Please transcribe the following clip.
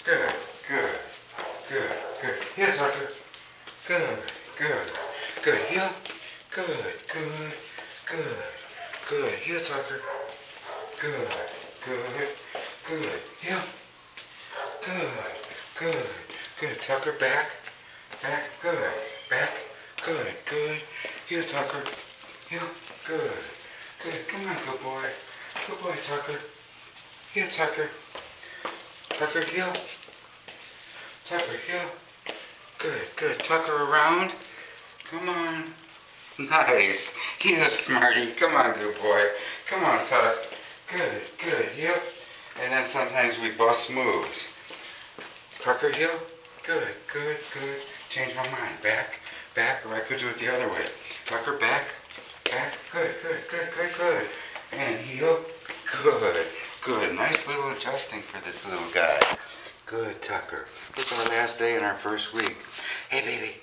Good, good, good, good. Heel, Tucker. Good, good, good. Heel. Good, good, good, good. Heel, Tucker. Good, good, good. Heel. Good, good, good. Tucker, back, back, good, back, good, good. Heel, Tucker. Heel, good, good. Come on, good boy. Good boy, Tucker. Heel, Tucker. Tucker, heel. Tucker, heel. Good, good. Tucker around. Come on. Nice. Heel, Smarty. Come on, good boy. Come on, Tuck. Good, good. Heel. And then sometimes we bust moves. Tucker, heel. Good, good, good. Change my mind. Back, back, or I could do it the other way. Tucker, back, back. Good, good, good, good, good. And heel. Good, good. Nice little adjusting for this little guy. Good, Tucker. It's our last day in our first week. Hey, baby.